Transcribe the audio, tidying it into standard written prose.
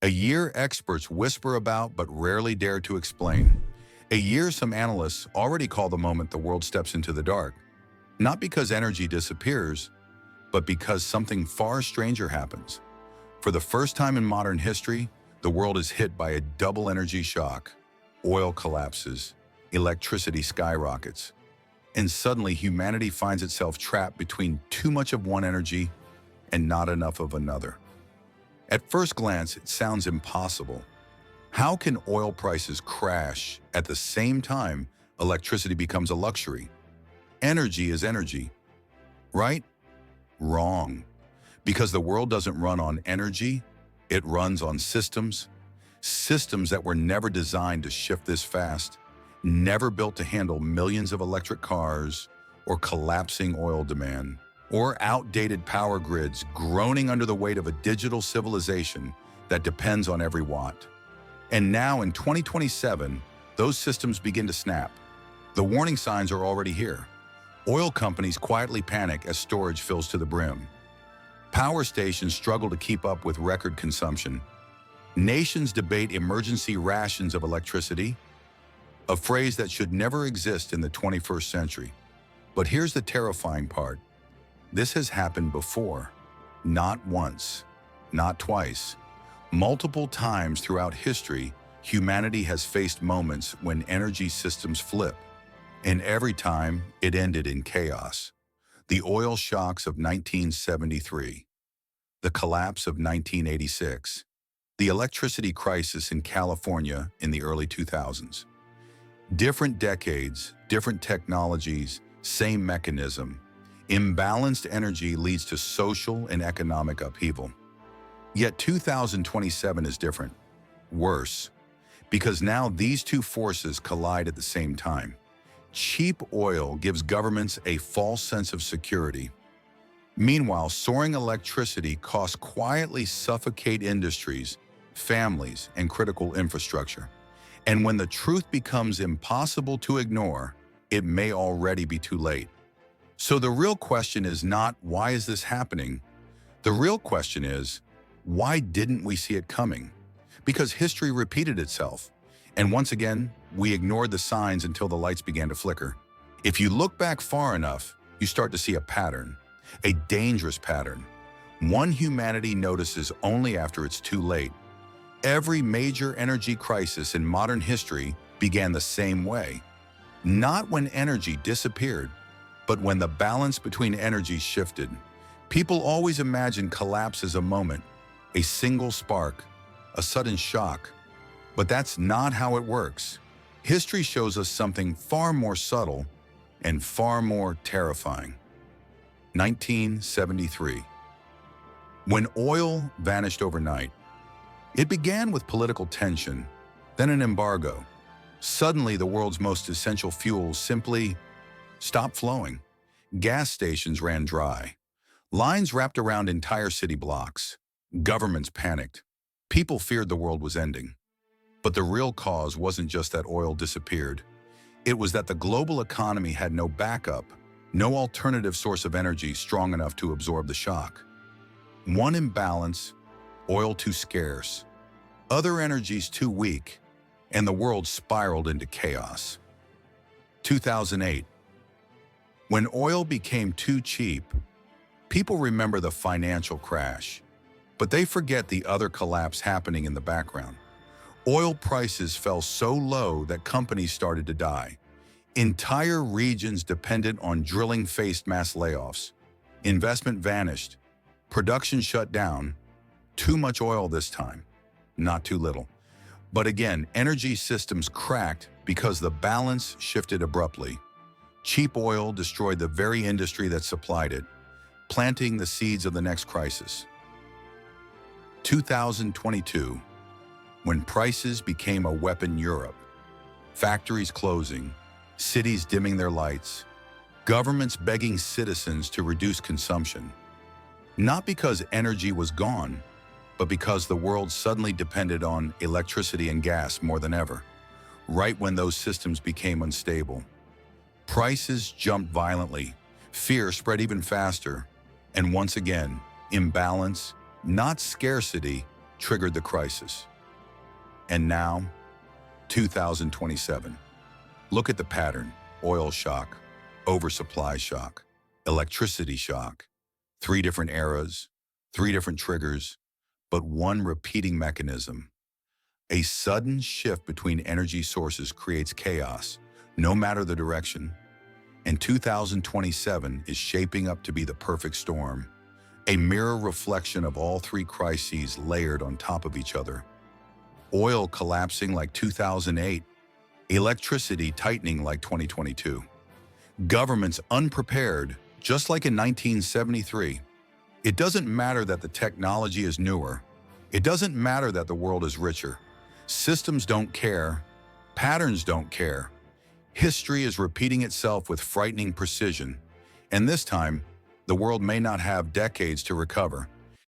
A year experts whisper about but rarely dare to explain. A year some analysts already call the moment the world steps into the dark. Not because energy disappears, but because something far stranger happens. For the first time in modern history, the world is hit by a double energy shock. Oil collapses, electricity skyrockets, and suddenly humanity finds itself trapped between too much of one energy and not enough of another. At first glance, it sounds impossible. How can oil prices crash at the same time electricity becomes a luxury? Energy is energy, right? Wrong. Because the world doesn't run on energy, it runs on systems. Systems that were never designed to shift this fast, never built to handle millions of electric cars or collapsing oil demand, or outdated power grids groaning under the weight of a digital civilization that depends on every watt. And now in 2027, those systems begin to snap. The warning signs are already here. Oil companies quietly panic as storage fills to the brim. Power stations struggle to keep up with record consumption. Nations debate emergency rations of electricity, a phrase that should never exist in the 21st century. But here's the terrifying part. This has happened before. Not once, not twice. Multiple times throughout history, humanity has faced moments when energy systems flip. And every time, it ended in chaos. The oil shocks of 1973, the collapse of 1986, the electricity crisis in California in the early 2000s. Different decades, different technologies, same mechanism. Imbalanced energy leads to social and economic upheaval. Yet 2027 is different, worse, because now these two forces collide at the same time. Cheap oil gives governments a false sense of security. Meanwhile, soaring electricity costs quietly suffocate industries, families, and critical infrastructure. And when the truth becomes impossible to ignore, it may already be too late. So the real question is not, why is this happening? The real question is, why didn't we see it coming? Because history repeated itself. And once again, we ignored the signs until the lights began to flicker. If you look back far enough, you start to see a pattern, a dangerous pattern. One humanity notices only after it's too late. Every major energy crisis in modern history began the same way. Not when energy disappeared, but when the balance between energies shifted. People always imagine collapse as a moment, a single spark, a sudden shock. But that's not how it works. History shows us something far more subtle and far more terrifying. 1973. When oil vanished overnight, it began with political tension, then an embargo. Suddenly, the world's most essential fuels simply stopped flowing. Gas stations ran dry. Lines wrapped around entire city blocks. Governments panicked. People feared the world was ending. But the real cause wasn't just that oil disappeared. It was that the global economy had no backup, no alternative source of energy strong enough to absorb the shock. One imbalance, oil too scarce, other energies too weak, and the world spiraled into chaos. 2008. When oil became too cheap, people remember the financial crash, but they forget the other collapse happening in the background. Oil prices fell so low that companies started to die. Entire regions dependent on drilling faced mass layoffs. Investment vanished. Production shut down. Too much oil this time, not too little. But again, energy systems cracked because the balance shifted abruptly. Cheap oil destroyed the very industry that supplied it, planting the seeds of the next crisis. 2022. When prices became a weapon. Europe. Factories closing, cities dimming their lights, governments begging citizens to reduce consumption. Not because energy was gone, but because the world suddenly depended on electricity and gas more than ever, right when those systems became unstable. Prices jumped violently, fear spread even faster, and once again, imbalance, not scarcity, triggered the crisis. And now, 2027. Look at the pattern: oil shock, oversupply shock, electricity shock. 3 different eras, 3 different triggers, but one repeating mechanism. A sudden shift between energy sources creates chaos, no matter the direction. And 2027 is shaping up to be the perfect storm, a mirror reflection of all 3 crises layered on top of each other. Oil collapsing like 2008, electricity tightening like 2022. Governments unprepared, just like in 1973. It doesn't matter that the technology is newer. It doesn't matter that the world is richer. Systems don't care. Patterns don't care. History is repeating itself with frightening precision. And this time, the world may not have decades to recover,